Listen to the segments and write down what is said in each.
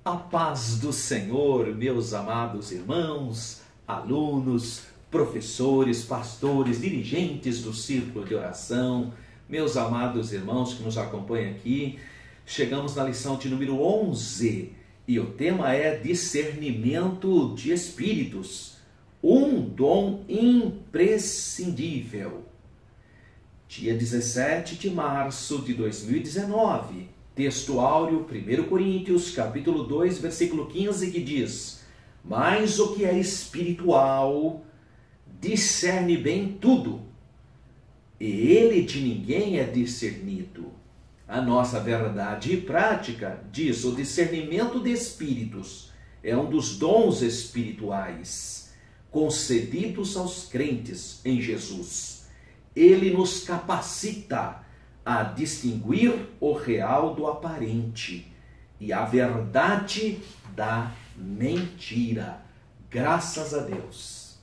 A paz do Senhor, meus amados irmãos, alunos, professores, pastores, dirigentes do Círculo de Oração, meus amados irmãos que nos acompanham aqui. Chegamos na lição de número 11 e o tema é discernimento de espíritos, um dom imprescindível. Dia 17 de março de 2019, texto áureo, 1 Coríntios, capítulo 2, versículo 15, que diz: mas o que é espiritual discerne bem tudo, e ele de ninguém é discernido. A nossa verdade e prática diz: o discernimento de espíritos é um dos dons espirituais concedidos aos crentes em Jesus. Ele nos capacita a distinguir o real do aparente e a verdade da mentira. Graças a Deus.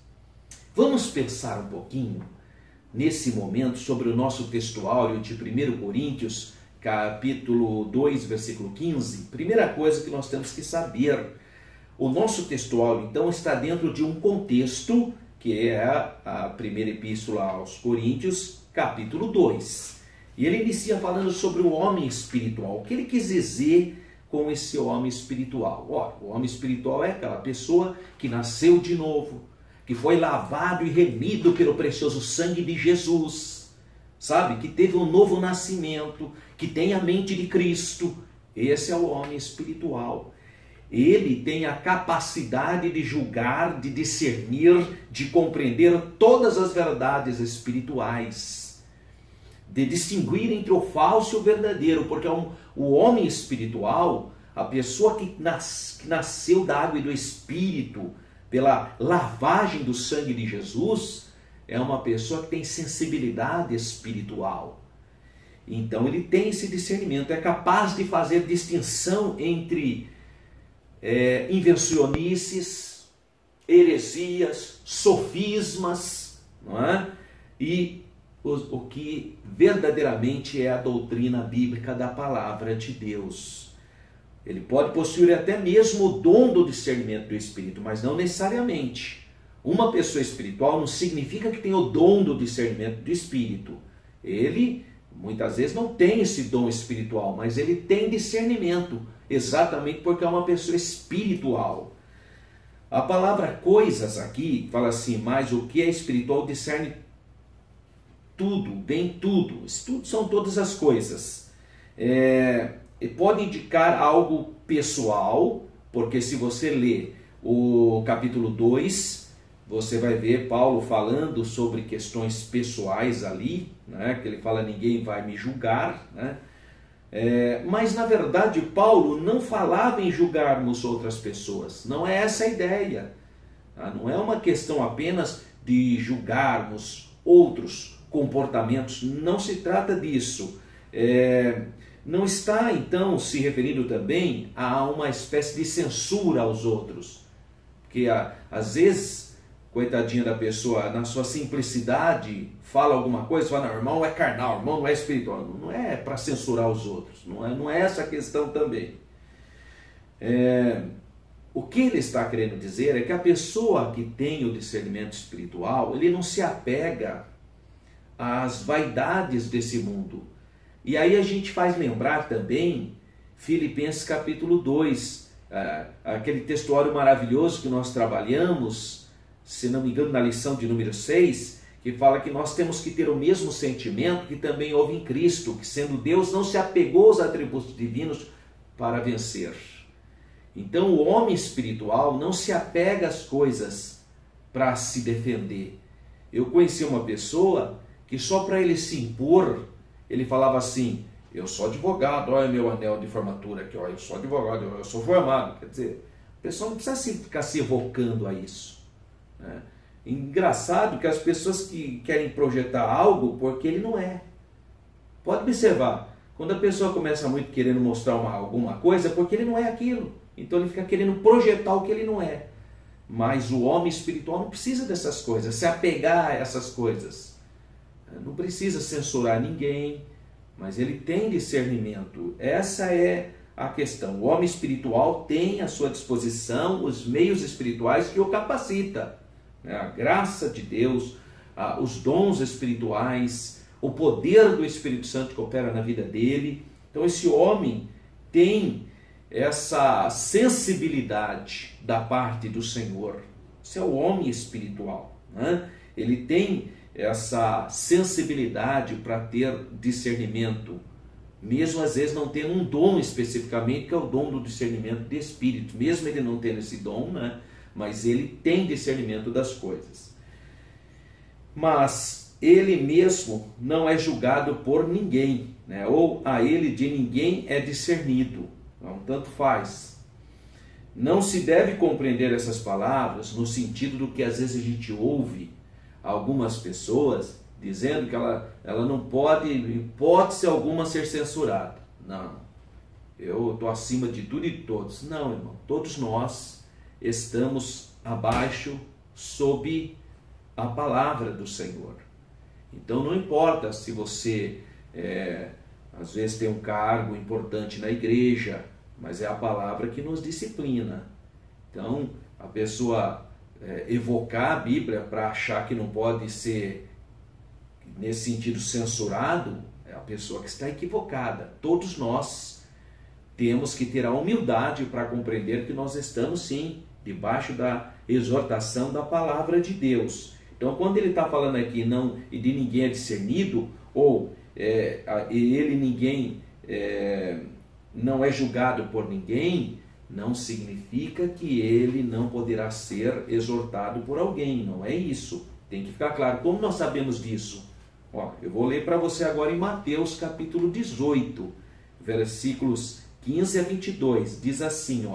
Vamos pensar um pouquinho nesse momento sobre o nosso texto áureo de 1 Coríntios, capítulo 2, versículo 15. Primeira coisa que nós temos que saber: o nosso texto áureo, então, está dentro de um contexto que é a primeira epístola aos Coríntios, capítulo 2. E ele inicia falando sobre o homem espiritual. O que ele quis dizer com esse homem espiritual? Ora, o homem espiritual é aquela pessoa que nasceu de novo, que foi lavado e remido pelo precioso sangue de Jesus, sabe? Que teve um novo nascimento, que tem a mente de Cristo. Esse é o homem espiritual. Ele tem a capacidade de julgar, de discernir, de compreender todas as verdades espirituais, de distinguir entre o falso e o verdadeiro, porque o homem espiritual, a pessoa que nasceu da água e do Espírito, pela lavagem do sangue de Jesus, é uma pessoa que tem sensibilidade espiritual. Então ele tem esse discernimento, é capaz de fazer distinção entre invencionices, heresias, sofismas, não é? E o que verdadeiramente é a doutrina bíblica da palavra de Deus. Ele pode possuir até mesmo o dom do discernimento do Espírito, mas não necessariamente. Uma pessoa espiritual não significa que tem o dom do discernimento do Espírito. Ele muitas vezes não tem esse dom espiritual, mas ele tem discernimento, exatamente porque é uma pessoa espiritual. A palavra coisas aqui fala assim: mas o que é espiritual discerne tudo, bem tudo. Isso tudo são todas as coisas. Pode indicar algo pessoal, porque se você ler o capítulo 2, você vai ver Paulo falando sobre questões pessoais ali, né? Que ele fala: ninguém vai me julgar, né? Mas na verdade Paulo não falava em julgarmos outras pessoas, não é essa a ideia, tá? Não é uma questão apenas de julgarmos outros comportamentos, não se trata disso. Não está então se referindo também a uma espécie de censura aos outros, porque às vezes, coitadinha da pessoa, na sua simplicidade, fala alguma coisa, fala: não, irmão é carnal, irmão não é espiritual. Não é para censurar os outros, não é essa a questão também. O que ele está querendo dizer é que a pessoa que tem o discernimento espiritual, ele não se apega às vaidades desse mundo. E aí a gente faz lembrar também Filipenses capítulo 2, aquele textuário maravilhoso que nós trabalhamos, se não me engano, na lição de número 6, que fala que nós temos que ter o mesmo sentimento que também houve em Cristo, que sendo Deus não se apegou aos atributos divinos para vencer. Então o homem espiritual não se apega às coisas para se defender. Eu conheci uma pessoa que só para ele se impor, ele falava assim: eu sou advogado, olha meu anel de formatura aqui, olha, eu sou advogado, eu sou formado. Quer dizer, a pessoa não precisa ficar se evocando a isso. Engraçado que as pessoas que querem projetar algo porque ele não é. Pode observar, quando a pessoa começa muito querendo mostrar alguma coisa, é porque ele não é aquilo. Então ele fica querendo projetar o que ele não é. Mas o homem espiritual não precisa dessas coisas, se apegar a essas coisas. Não precisa censurar ninguém, mas ele tem discernimento. Essa é a questão. O homem espiritual tem à sua disposição os meios espirituais que o capacita. A graça de Deus, os dons espirituais, o poder do Espírito Santo que opera na vida dele. Então esse homem tem essa sensibilidade da parte do Senhor. Esse é o homem espiritual, né? Ele tem essa sensibilidade para ter discernimento, mesmo às vezes não tendo um dom especificamente, que é o dom do discernimento de espírito, mesmo ele não tendo esse dom, né? Mas ele tem discernimento das coisas. Mas ele mesmo não é julgado por ninguém, né? Ou a ele de ninguém é discernido. Então, tanto faz. Não se deve compreender essas palavras no sentido do que às vezes a gente ouve algumas pessoas dizendo que ela não pode, em hipótese alguma, ser censurada. Não, eu estou acima de tudo e de todos. Não, irmão, todos nós estamos abaixo, sob a palavra do Senhor. Então não importa se você às vezes tem um cargo importante na igreja, mas é a palavra que nos disciplina. Então a pessoa evocar a Bíblia para achar que não pode ser, nesse sentido, censurado, é a pessoa que está equivocada. Todos nós temos que ter a humildade para compreender que nós estamos sim debaixo da exortação da palavra de Deus. Então quando ele está falando aqui não e de ninguém é discernido, ou ninguém não é julgado por ninguém, não significa que ele não poderá ser exortado por alguém. Não é isso. Tem que ficar claro. Como nós sabemos disso? Eu vou ler para você agora em Mateus capítulo 18, versículos 15 a 22. Diz assim,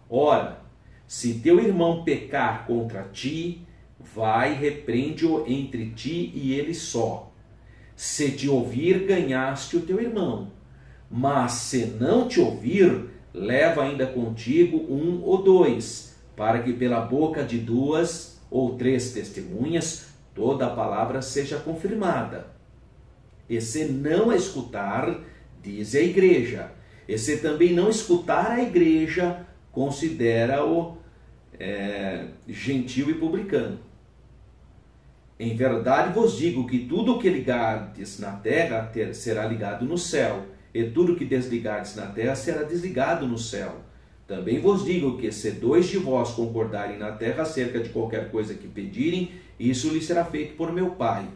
ora, se teu irmão pecar contra ti, vai, repreende-o entre ti e ele só. Se te ouvir, ganhaste o teu irmão. Mas se não te ouvir, leva ainda contigo 1 ou 2, para que pela boca de 2 ou 3 testemunhas toda a palavra seja confirmada. E se não a escutar, diz a igreja. E se também não escutar a igreja, considera-o gentil e publicano. Em verdade vos digo que tudo o que ligardes na terra será ligado no céu, e tudo que desligardes na terra será desligado no céu. Também vos digo que se 2 de vós concordarem na terra acerca de qualquer coisa que pedirem, isso lhes será feito por meu Pai,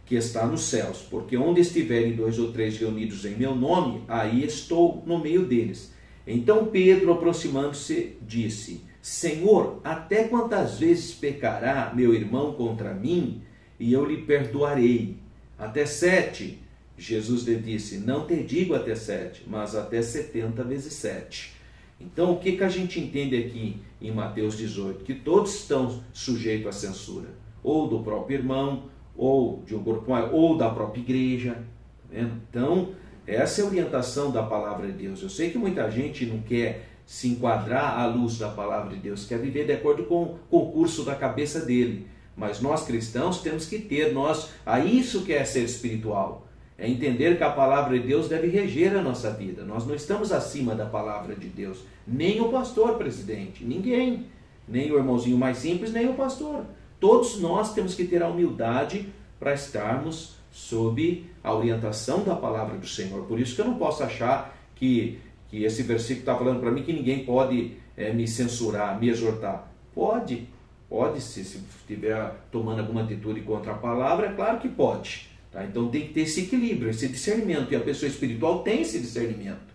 que está nos céus. Porque onde estiverem 2 ou 3 reunidos em meu nome, aí estou no meio deles. Então Pedro, aproximando-se, disse, Senhor, até quantas vezes pecará meu irmão contra mim, e eu lhe perdoarei? Até 7? Jesus lhe disse, não te digo até 7, mas até 70 vezes 7. Então, o que a gente entende aqui em Mateus 18? Que todos estão sujeitos à censura, ou do próprio irmão, ou de um grupo, ou da própria igreja. Tá vendo? Então, essa é a orientação da palavra de Deus. Eu sei que muita gente não quer se enquadrar à luz da palavra de Deus, quer viver de acordo com o curso da cabeça dele. Mas nós cristãos temos que ter, isso que é ser espiritual. É entender que a palavra de Deus deve reger a nossa vida. Nós não estamos acima da palavra de Deus. Nem o pastor presidente, ninguém. Nem o irmãozinho mais simples, nem o pastor. Todos nós temos que ter a humildade para estarmos sob a orientação da palavra do Senhor. Por isso que eu não posso achar que esse versículo está falando para mim que ninguém pode me censurar, me exortar. Pode, se estiver tomando alguma atitude contra a palavra, é claro que pode. Tá? Então tem que ter esse equilíbrio, esse discernimento, e a pessoa espiritual tem esse discernimento.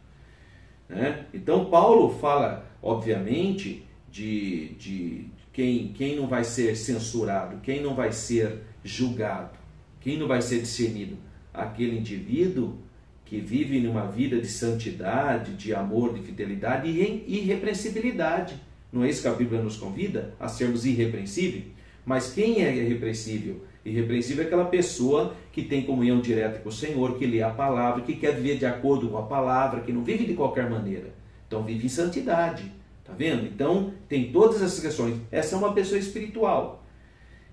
Né? Então Paulo fala, obviamente, de quem não vai ser censurado, quem não vai ser julgado, quem não vai ser discernido. Aquele indivíduo que vive numa vida de santidade, de amor, de fidelidade e irrepreensibilidade. Não é isso que a Bíblia nos convida? A sermos irrepreensíveis? Mas quem é irrepreensível? Irrepreensível é aquela pessoa que tem comunhão direta com o Senhor, que lê a palavra, que quer viver de acordo com a palavra, que não vive de qualquer maneira. Então vive em santidade. Tá vendo? Então tem todas essas questões. Essa é uma pessoa espiritual.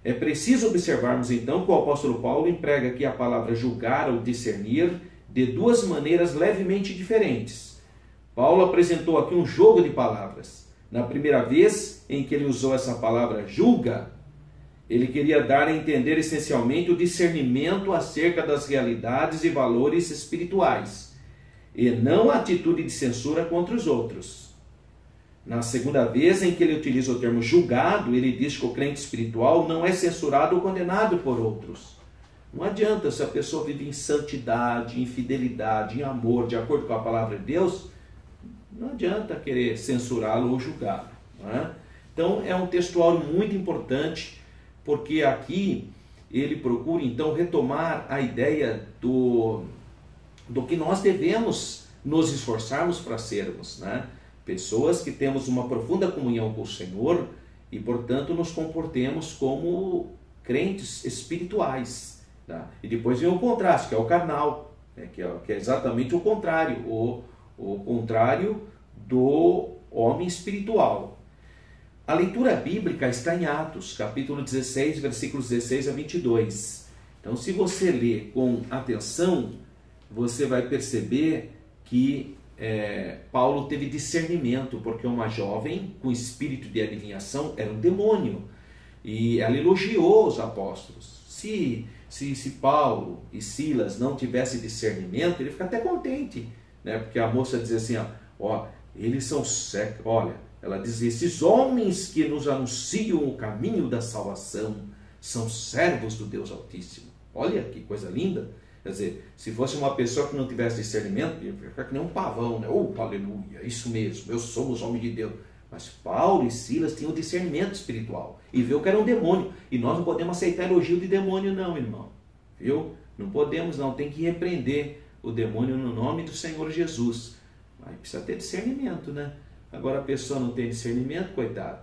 É preciso observarmos então que o apóstolo Paulo emprega aqui a palavra julgar ou discernir de duas maneiras levemente diferentes. Paulo apresentou aqui um jogo de palavras. Na primeira vez em que ele usou essa palavra julga, ele queria dar a entender essencialmente o discernimento acerca das realidades e valores espirituais, e não a atitude de censura contra os outros. Na segunda vez em que ele utiliza o termo julgado, ele diz que o crente espiritual não é censurado ou condenado por outros. Não adianta, se a pessoa vive em santidade, em fidelidade, em amor, de acordo com a palavra de Deus, não adianta querer censurá-lo ou julgá-lo. Não é? Então é um textuário muito importante, porque aqui ele procura então retomar a ideia do que nós devemos nos esforçarmos para sermos, né? Pessoas que temos uma profunda comunhão com o Senhor e, portanto, nos comportemos como crentes espirituais. Tá? E depois vem o contraste, que é o carnal, né? que é exatamente o contrário, o contrário do homem espiritual. A leitura bíblica está em Atos, capítulo 16, versículos 16 a 22. Então, se você ler com atenção, você vai perceber que Paulo teve discernimento, porque uma jovem com espírito de adivinhação era um demônio, e ela elogiou os apóstolos. Se Paulo e Silas não tivessem discernimento, ele fica até contente, né? Porque a moça diz assim, eles são secos, olha, ela diz, esses homens que nos anunciam o caminho da salvação são servos do Deus Altíssimo. Olha que coisa linda. Quer dizer, se fosse uma pessoa que não tivesse discernimento, ia ficar que nem um pavão, né? Aleluia, isso mesmo, eu somos homem de Deus. Mas Paulo e Silas tinham discernimento espiritual e viu que era um demônio. E nós não podemos aceitar elogio de demônio não, irmão. Viu? Não podemos não, tem que repreender o demônio no nome do Senhor Jesus. Mas precisa ter discernimento, né? Agora a pessoa não tem discernimento, coitado.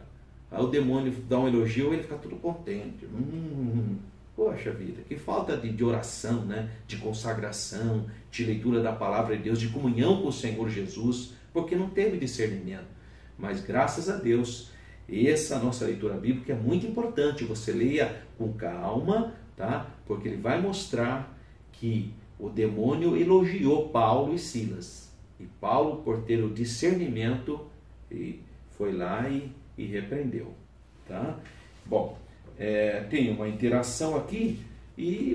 Aí o demônio dá um elogio e ele fica tudo contente. Poxa vida, que falta de oração, né? De consagração, de leitura da palavra de Deus, de comunhão com o Senhor Jesus, porque não teve discernimento. Mas graças a Deus, essa nossa leitura bíblica é muito importante. Você leia com calma, tá? Porque ele vai mostrar que o demônio elogiou Paulo e Silas. E Paulo, por ter o discernimento, foi lá e repreendeu, tá? Bom, tem uma interação aqui,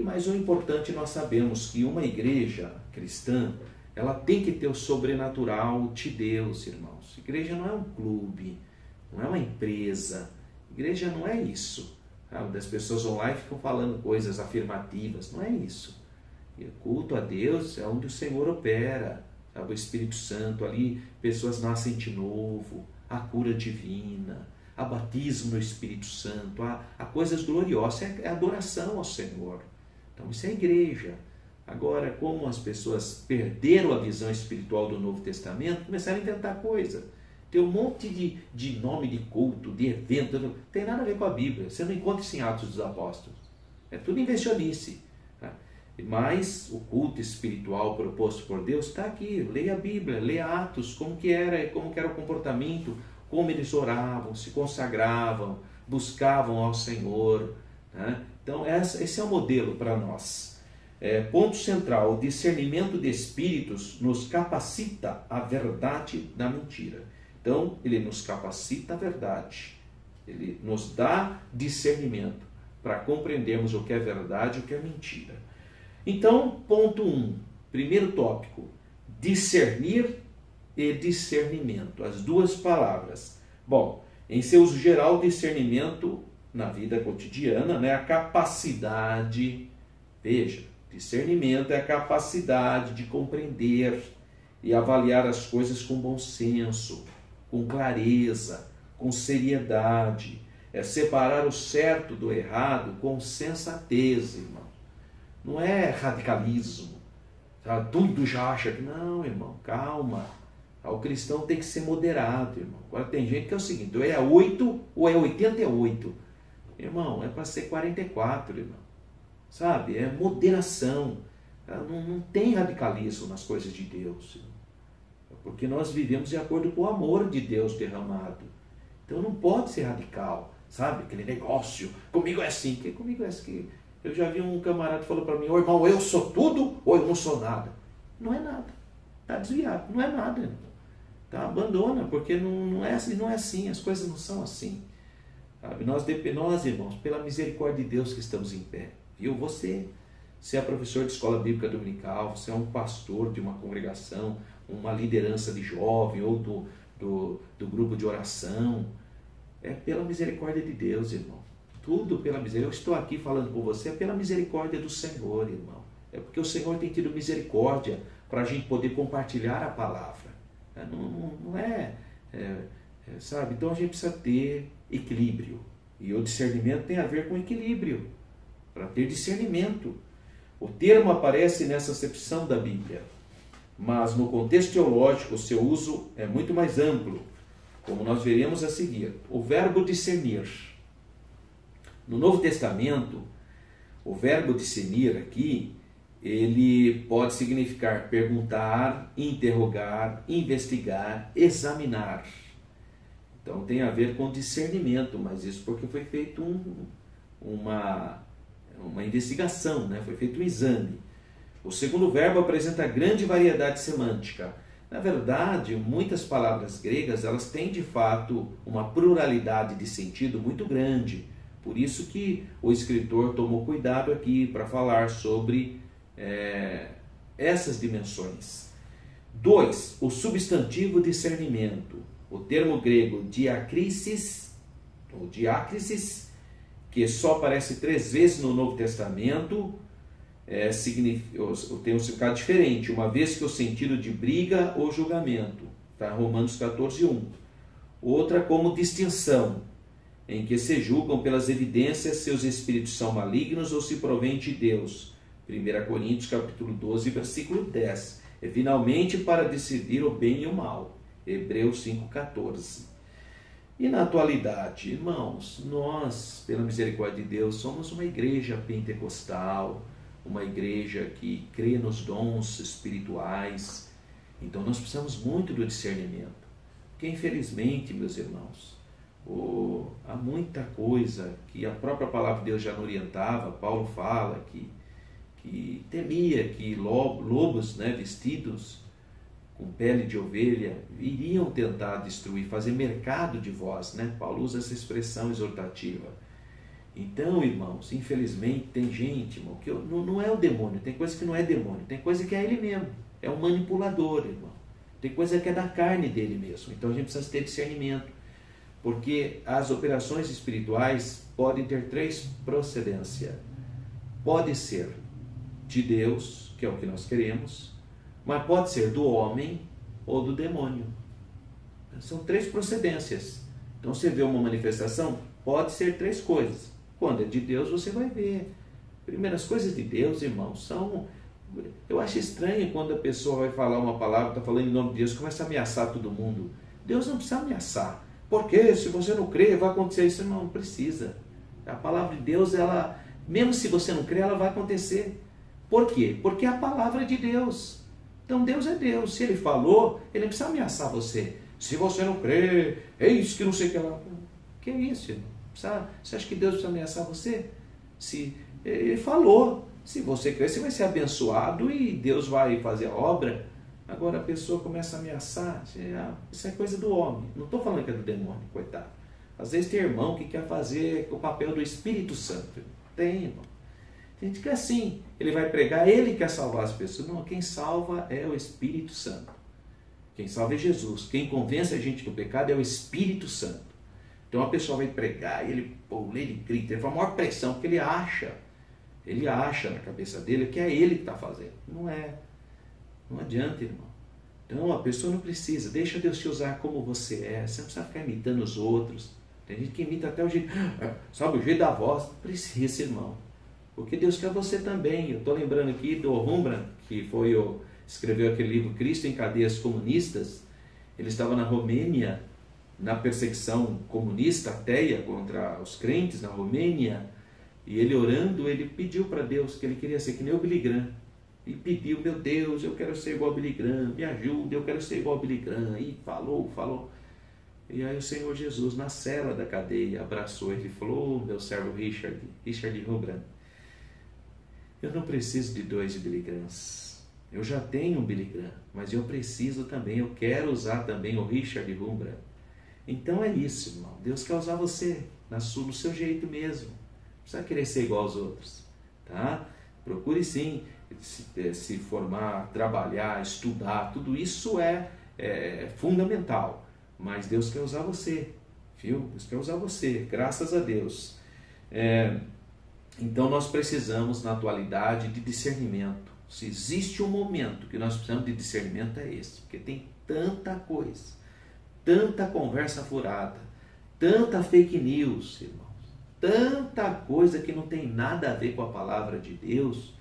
mas o importante nós sabemos que uma igreja cristã, ela tem que ter o sobrenatural de Deus, irmãos. Igreja não é um clube, não é uma empresa. Igreja não é isso. Sabe? As pessoas online ficam falando coisas afirmativas. Não é isso. E o culto a Deus é onde o Senhor opera. Sabe? O Espírito Santo ali, pessoas nascem de novo, a cura divina, a batismo no Espírito Santo, a coisas gloriosas, é adoração ao Senhor. Então isso é igreja. Agora, como as pessoas perderam a visão espiritual do Novo Testamento, começaram a inventar coisa. Tem um monte de nome de culto, de evento, não tem nada a ver com a Bíblia. Você não encontra isso em Atos dos Apóstolos. É tudo invencionice. Tá? Mas o culto espiritual proposto por Deus está aqui. Leia a Bíblia, leia Atos, como que era o comportamento, como eles oravam, se consagravam, buscavam ao Senhor. Tá? Então, esse é o modelo para nós. Ponto central, o discernimento de espíritos nos capacita a verdade da mentira. Então, ele nos capacita a verdade. Ele nos dá discernimento para compreendermos o que é verdade e o que é mentira. Então, ponto 1, primeiro tópico, discernir e discernimento, as duas palavras. Bom, em seu uso geral, discernimento na vida cotidiana, né, a capacidade, veja, discernimento é a capacidade de compreender e avaliar as coisas com bom senso, com clareza, com seriedade. É separar o certo do errado com sensatez, irmão. Não é radicalismo. Tá? Tudo já acha que... Não, irmão, calma. O cristão tem que ser moderado, irmão. Agora tem gente que é o seguinte, ou é 8 ou é 88. Irmão, é para ser 44, irmão. Sabe? É moderação. Não tem radicalismo nas coisas de Deus. Porque nós vivemos de acordo com o amor de Deus derramado. Então não pode ser radical. Sabe? Aquele negócio. Comigo é assim. Que comigo é assim? Eu já vi um camarada que falou para mim, irmão, eu sou tudo ou eu não sou nada. Não é nada. Está desviado. Não é nada, irmão. tá? Abandona, porque não é assim, as coisas não são assim. Sabe? Nós, irmãos, pela misericórdia de Deus que estamos em pé. Viu? Você é professor de escola bíblica dominical, você é um pastor de uma congregação, uma liderança de jovem ou do grupo de oração. É pela misericórdia de Deus, irmão. Tudo pela misericórdia. Eu estou aqui falando com você, é pela misericórdia do Senhor, irmão. É porque o Senhor tem tido misericórdia para a gente poder compartilhar a palavra. Não é, sabe? Então a gente precisa ter equilíbrio. E o discernimento tem a ver com equilíbrio. Para ter discernimento. O termo aparece nessa acepção da Bíblia, mas no contexto teológico o seu uso é muito mais amplo, como nós veremos a seguir. O verbo discernir. No Novo Testamento, o verbo discernir aqui, ele pode significar perguntar, interrogar, investigar, examinar. Então tem a ver com discernimento, mas isso porque foi feito uma investigação, né? Foi feito um exame. O segundo verbo apresenta grande variedade semântica. Na verdade, muitas palavras gregas elas têm de fato uma pluralidade de sentido muito grande. Por isso que o escritor tomou cuidado aqui para falar sobre essas dimensões. 2. O substantivo discernimento. O termo grego diakrisis, ou diácrisis, que só aparece 3 vezes no Novo Testamento, tem um significado diferente, uma vez que o sentido de briga ou julgamento, tá? Romanos 14:1. Outra como distinção, em que se julgam pelas evidências se os espíritos são malignos ou se provém de Deus. 1 Coríntios capítulo 12, versículo 10. E finalmente para decidir o bem e o mal. Hebreus 5:14. E na atualidade, irmãos, nós, pela misericórdia de Deus, somos uma igreja pentecostal, uma igreja que crê nos dons espirituais. Então nós precisamos muito do discernimento. Porque infelizmente, meus irmãos, há muita coisa que a própria palavra de Deus já não orientava. Paulo fala que temia que lobos, né, vestidos com pele de ovelha iriam tentar destruir, fazer mercado de vós, né? Paulo usa essa expressão exortativa. Então, irmãos, infelizmente tem gente, irmão, que não é o demônio, tem coisa que não é demônio, tem coisa que é ele mesmo, é um manipulador, irmão. Tem coisa que é da carne dele mesmo. Então a gente precisa ter discernimento, porque as operações espirituais podem ter 3 procedências. Pode ser de Deus, que é o que nós queremos, mas pode ser do homem ou do demônio. São 3 procedências. Então você vê uma manifestação, pode ser 3 coisas. Quando é de Deus, você vai ver. Primeiro, as coisas de Deus, irmãos, são... Eu acho estranho quando a pessoa vai falar uma palavra, está falando em nome de Deus, começa a ameaçar todo mundo. Deus não precisa ameaçar. Porque se você não crê, vai acontecer isso. Não precisa. A palavra de Deus, ela, mesmo se você não crê, ela vai acontecer. Por quê? Porque é a palavra de Deus. Então Deus é Deus. Se Ele falou, Ele não precisa ameaçar você. Se você não crê, eis que não sei o que lá. Que é isso, irmão? Você acha que Deus precisa ameaçar você? Se Ele falou. Se você crer, você vai ser abençoado e Deus vai fazer a obra. Agora a pessoa começa a ameaçar. Isso é coisa do homem. Não estou falando que é do demônio, coitado. Às vezes tem irmão que quer fazer o papel do Espírito Santo. Tem, irmão. Tem gente que é assim. Ele vai pregar, ele quer salvar as pessoas. Não, quem salva é o Espírito Santo. Quem salva é Jesus. Quem convence a gente do pecado é o Espírito Santo. Então a pessoa vai pregar, ele grita, ele faz a maior pressão, porque ele acha na cabeça dele que é ele que está fazendo. Não é. Não adianta, irmão. Então a pessoa não precisa, deixa Deus te usar como você é. Você não precisa ficar imitando os outros. Tem gente que imita até o jeito, sabe, o jeito da voz. Não precisa, irmão. Porque Deus quer você também. Eu estou lembrando aqui do Rembrandt, que escreveu aquele livro Cristo em Cadeias Comunistas. Ele estava na Romênia, na perseguição comunista, ateia, contra os crentes na Romênia. E ele orando, ele pediu para Deus que ele queria ser que nem o Billy Graham. E pediu, meu Deus, eu quero ser igual a Billy Graham, me ajuda, eu quero ser igual a Billy Graham. E falou. E aí o Senhor Jesus, na cela da cadeia, abraçou ele e falou, meu servo Richard Rembrandt, eu não preciso de 2 Billy Grahams. Eu já tenho um Billy Graham, mas eu preciso também, eu quero usar também o Richard Wurmbrand. Então é isso, irmão. Deus quer usar você no seu jeito mesmo. Não precisa querer ser igual aos outros. Tá? Procure sim se formar, trabalhar, estudar. Tudo isso é fundamental. Mas Deus quer usar você. Viu? Deus quer usar você. Graças a Deus. Então nós precisamos, na atualidade, de discernimento. Se existe um momento que nós precisamos de discernimento, é esse. Porque tem tanta coisa, tanta conversa furada, tanta fake news, irmãos, tanta coisa que não tem nada a ver com a palavra de Deus.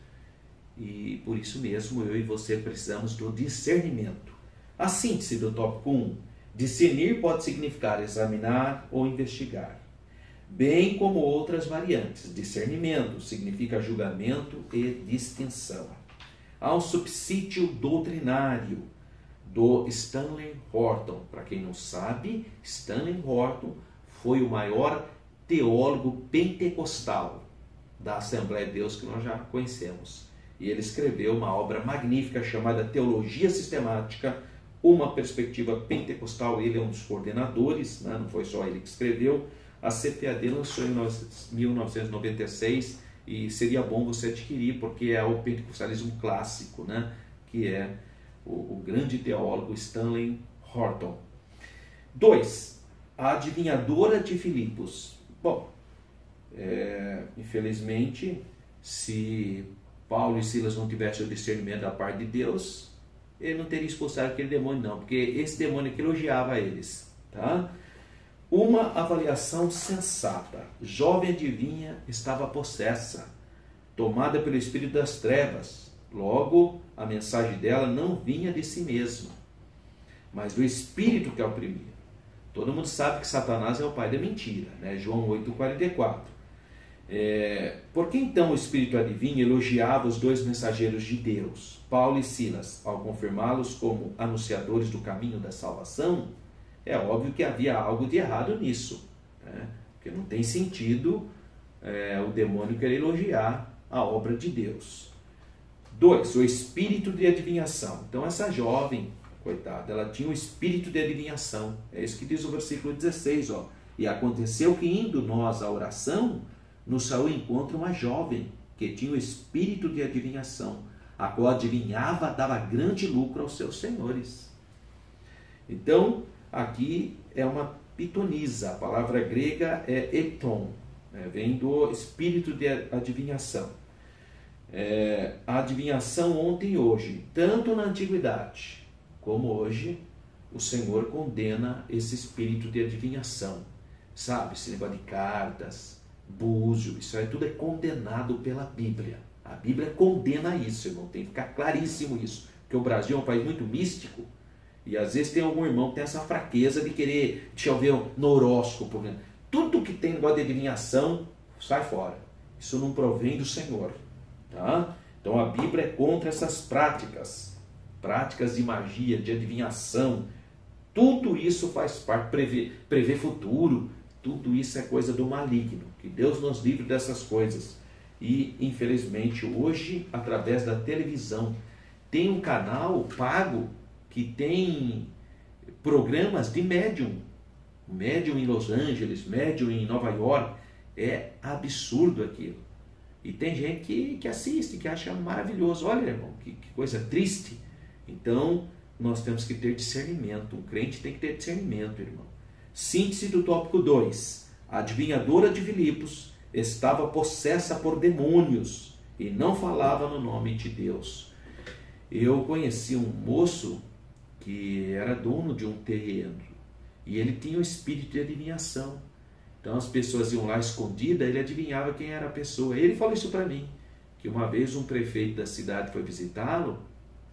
E por isso mesmo eu e você precisamos do discernimento. A síntese do tópico 1. Discernir pode significar examinar ou investigar, bem como outras variantes. Discernimento significa julgamento e distinção. Há um subsídio doutrinário do Stanley Horton. Para quem não sabe, Stanley Horton foi o maior teólogo pentecostal da Assembleia de Deus que nós já conhecemos. E ele escreveu uma obra magnífica chamada Teologia Sistemática, uma perspectiva pentecostal. Ele é um dos coordenadores, né? Não foi só ele que escreveu. A CPAD lançou em 1996 e seria bom você adquirir, porque é o pentecostalismo clássico, né? Que é o grande teólogo Stanley Horton. 2. A adivinhadora de Filipos. Bom, infelizmente, se Paulo e Silas não tivessem o discernimento da parte de Deus, ele não teria expulsado aquele demônio não, porque esse demônio que elogiava eles. Tá? Uma avaliação sensata. Jovem adivinha estava possessa, tomada pelo espírito das trevas. Logo, a mensagem dela não vinha de si mesma, mas do espírito que a oprimia. Todo mundo sabe que Satanás é o pai da mentira, né? João 8,44. Por que então o espírito adivinha elogiava os dois mensageiros de Deus, Paulo e Silas, ao confirmá-los como anunciadores do caminho da salvação? É óbvio que havia algo de errado nisso, né? Porque não tem sentido o demônio querer elogiar a obra de Deus. 2. O espírito de adivinhação. Então essa jovem, coitada, ela tinha um espírito de adivinhação. É isso que diz o versículo 16. Ó. E aconteceu que, indo nós à oração, nos saiu ao encontro uma jovem que tinha o espírito de adivinhação, a qual adivinhava, dava grande lucro aos seus senhores. Então, aqui é uma pitonisa. A palavra grega é eton, vem do espírito de adivinhação. A adivinhação ontem e hoje, tanto na antiguidade como hoje, o Senhor condena esse espírito de adivinhação. Sabe, esse negócio de cartas, búzio, isso aí tudo é condenado pela Bíblia. A Bíblia condena isso, irmão, tem que ficar claríssimo isso. Porque o Brasil é um país muito místico, e às vezes tem algum irmão que tem essa fraqueza de querer, deixa eu ver, no horóscopo. Tudo que tem negócio de adivinhação, sai fora. Isso não provém do Senhor. Tá? Então a Bíblia é contra essas práticas de magia, de adivinhação. Tudo isso faz parte, prever futuro, tudo isso é coisa do maligno. Que Deus nos livre dessas coisas. E infelizmente hoje, através da televisão, tem um canal pago que tem programas de médium em Los Angeles, médium em Nova York. É absurdo aquilo. E tem gente que assiste, que acha maravilhoso. Olha, irmão, que coisa triste. Então, nós temos que ter discernimento. O crente tem que ter discernimento, irmão. Síntese do tópico 2. A adivinhadora de Filipos estava possessa por demônios e não falava no nome de Deus. Eu conheci um moço que era dono de um terreno e ele tinha um espírito de adivinhação. Então as pessoas iam lá escondidas, ele adivinhava quem era a pessoa. Ele falou isso para mim, que uma vez um prefeito da cidade foi visitá-lo,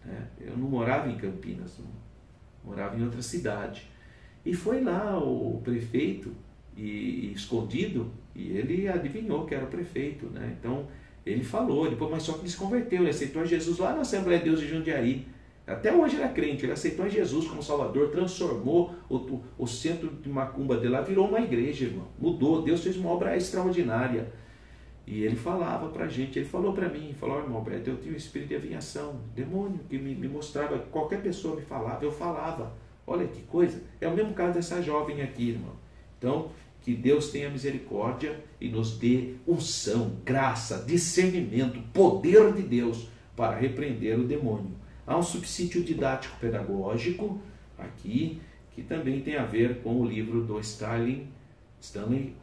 né? Eu não morava em Campinas, não, morava em outra cidade. E foi lá o prefeito, e escondido, e ele adivinhou que era o prefeito, né? Então ele falou, depois, mas só que ele se converteu, ele aceitou a Jesus lá na Assembleia de Deus de Jundiaí. Até hoje era crente, ele aceitou a Jesus como Salvador, transformou o centro de macumba dele lá, virou uma igreja, irmão. Mudou, Deus fez uma obra extraordinária. E ele falava para a gente, ele falou para mim, falou: irmão Alberto, eu tinha um espírito de adivinhação, demônio que me mostrava, qualquer pessoa me falava, eu falava. Olha que coisa, é o mesmo caso dessa jovem aqui, irmão. Então, que Deus tenha misericórdia e nos dê unção, graça, discernimento, poder de Deus para repreender o demônio. Há um subsídio didático-pedagógico aqui, que também tem a ver com o livro do Stanley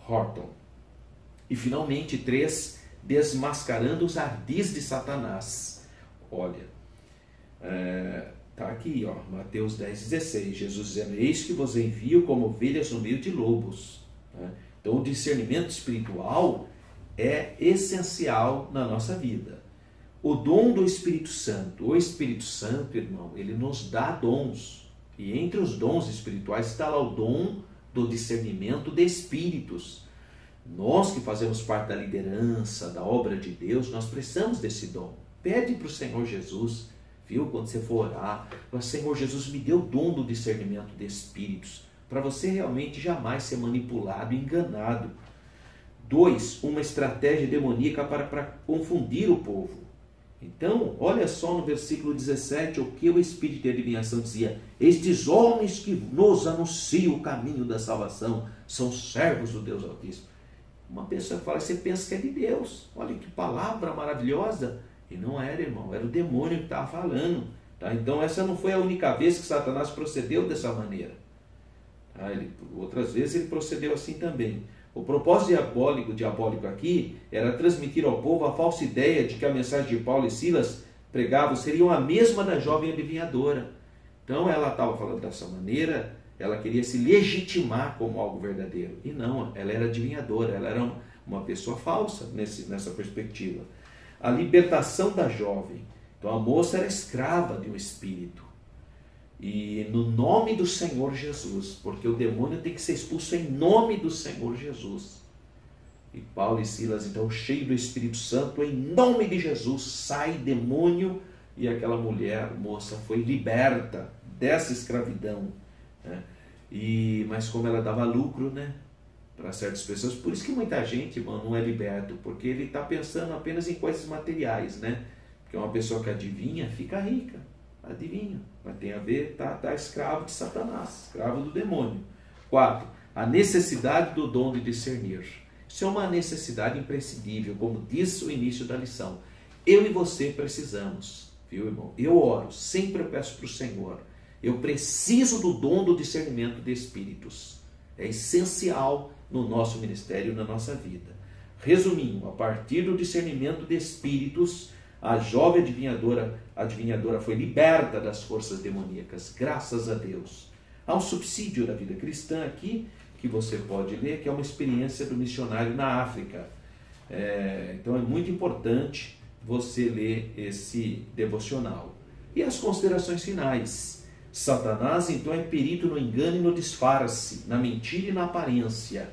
Horton. E finalmente 3, desmascarando os ardis de Satanás. Olha, está aqui, ó, Mateus 10,16, Jesus dizendo: eis que vos envio como ovelhas no meio de lobos. Então o discernimento espiritual é essencial na nossa vida. O dom do Espírito Santo. O Espírito Santo, irmão, ele nos dá dons. E entre os dons espirituais está lá o dom do discernimento de espíritos. Nós que fazemos parte da liderança, da obra de Deus, nós precisamos desse dom. Pede para o Senhor Jesus, viu? Quando você for orar, Senhor Jesus, me dê o dom do discernimento de espíritos, para você realmente jamais ser manipulado e enganado. 2, uma estratégia demoníaca para confundir o povo. Então, olha só no versículo 17 o que o Espírito de adivinhação dizia: estes homens que nos anunciam o caminho da salvação são servos do Deus Altíssimo. Uma pessoa fala, você pensa que é de Deus. Olha que palavra maravilhosa. E não era, irmão, era o demônio que estava falando. Tá? Então essa não foi a única vez que Satanás procedeu dessa maneira. Tá? Outras vezes ele procedeu assim também. O propósito diabólico aqui era transmitir ao povo a falsa ideia de que a mensagem de Paulo e Silas pregavam seriam a mesma da jovem adivinhadora. Então ela estava falando dessa maneira, ela queria se legitimar como algo verdadeiro. E não, ela era adivinhadora, ela era uma pessoa falsa nessa perspectiva. A libertação da jovem. Então a moça era escrava de um espírito. E no nome do Senhor Jesus, porque o demônio tem que ser expulso em nome do Senhor Jesus. E Paulo e Silas, então, cheio do Espírito Santo, em nome de Jesus, sai demônio, e aquela mulher, moça, foi liberta dessa escravidão. Né? Mas como ela dava lucro, né, para certas pessoas, por isso que muita gente, irmão, não é liberto, porque ele está pensando apenas em coisas materiais, né? Porque uma pessoa que adivinha fica rica. Adivinha, mas tem a ver, tá escravo de Satanás, escravo do demônio. 4, a necessidade do dom de discernir. Isso é uma necessidade imprescindível, como diz o início da lição. Eu e você precisamos, viu, irmão? Eu oro, sempre eu peço para o Senhor. Eu preciso do dom do discernimento de espíritos. É essencial no nosso ministério, na nossa vida. Resumindo, a partir do discernimento de espíritos, a jovem adivinhadora foi liberta das forças demoníacas, graças a Deus. Há um subsídio da vida cristã aqui, que você pode ler, que é uma experiência do missionário na África. Então é muito importante você ler esse devocional. E as considerações finais. Satanás, então, é perito no engano e no disfarce, na mentira e na aparência.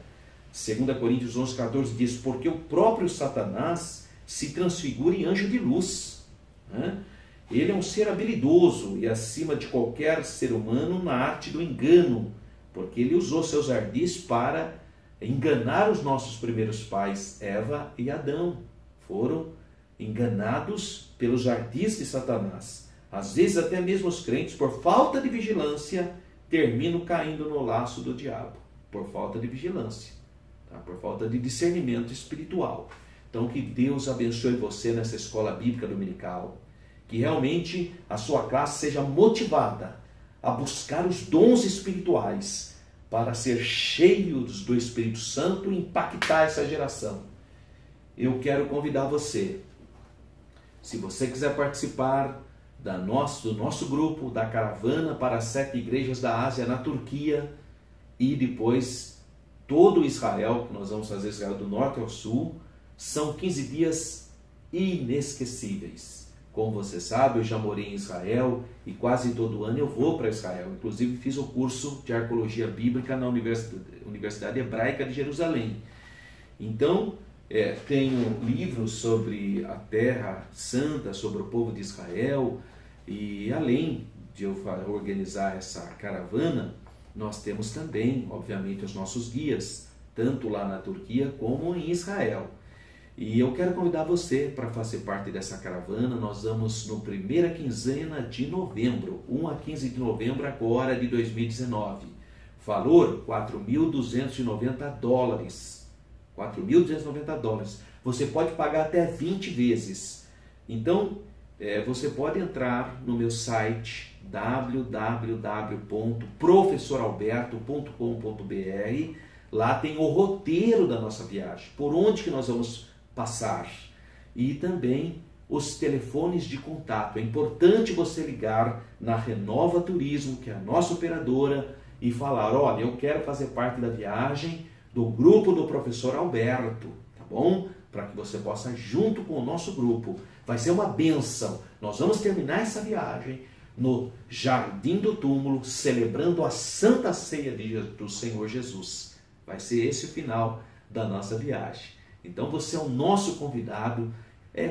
2 Coríntios 11,14 diz, porque o próprio Satanás se transfigura em anjo de luz. Né? Ele é um ser habilidoso e acima de qualquer ser humano na arte do engano, porque ele usou seus ardis para enganar os nossos primeiros pais, Eva e Adão. Foram enganados pelos ardis de Satanás. Às vezes até mesmo os crentes, por falta de vigilância, terminam caindo no laço do diabo, por falta de vigilância, tá? Por falta de discernimento espiritual. Então que Deus abençoe você nessa escola bíblica dominical, que realmente a sua classe seja motivada a buscar os dons espirituais para ser cheios do Espírito Santo e impactar essa geração. Eu quero convidar você, se você quiser participar do nosso grupo, da caravana para as 7 igrejas da Ásia na Turquia e depois todo Israel, que nós vamos fazer Israel do norte ao sul, são 15 dias inesquecíveis. Como você sabe, eu já morei em Israel e quase todo ano eu vou para Israel. Inclusive fiz o curso de arqueologia bíblica na Universidade Hebraica de Jerusalém. Então, tenho livros sobre a Terra Santa, sobre o povo de Israel, e além de eu organizar essa caravana, nós temos também, obviamente, os nossos guias, tanto lá na Turquia como em Israel. E eu quero convidar você para fazer parte dessa caravana. Nós vamos no primeira quinzena de novembro, 1 a 15 de novembro agora de 2019. Valor $4.290. $4.290. Você pode pagar até 20 vezes. Então, você pode entrar no meu site www.professoralberto.com.br. Lá tem o roteiro da nossa viagem, por onde que nós vamos passar, e também os telefones de contato. É importante você ligar na Renova Turismo, que é a nossa operadora, e falar: olha, eu quero fazer parte da viagem do grupo do professor Alberto, tá bom? Para que você possa, junto com o nosso grupo, vai ser uma bênção. Nós vamos terminar essa viagem no Jardim do Túmulo, celebrando a Santa Ceia do Senhor Jesus. Vai ser esse o final da nossa viagem. Então você é o nosso convidado.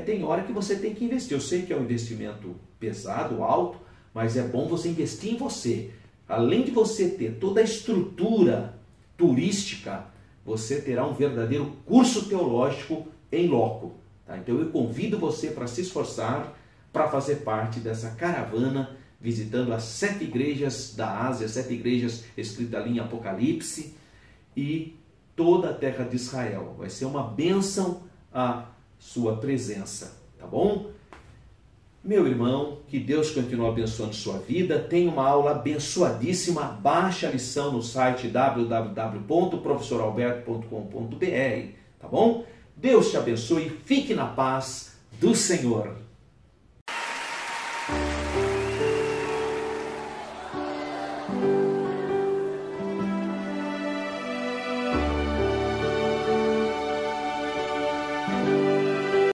Tem hora que você tem que investir. Eu sei que é um investimento pesado, alto, mas é bom você investir em você. Além de você ter toda a estrutura turística, você terá um verdadeiro curso teológico em loco. Tá? Então eu convido você para se esforçar para fazer parte dessa caravana, visitando as 7 igrejas da Ásia, 7 igrejas escritas ali em Apocalipse, e toda a terra de Israel. Vai ser uma bênção a sua presença, tá bom? Meu irmão, que Deus continue abençoando sua vida. Tem uma aula abençoadíssima. Baixa a lição no site www.professoralberto.com.br, tá bom? Deus te abençoe e fique na paz do Senhor.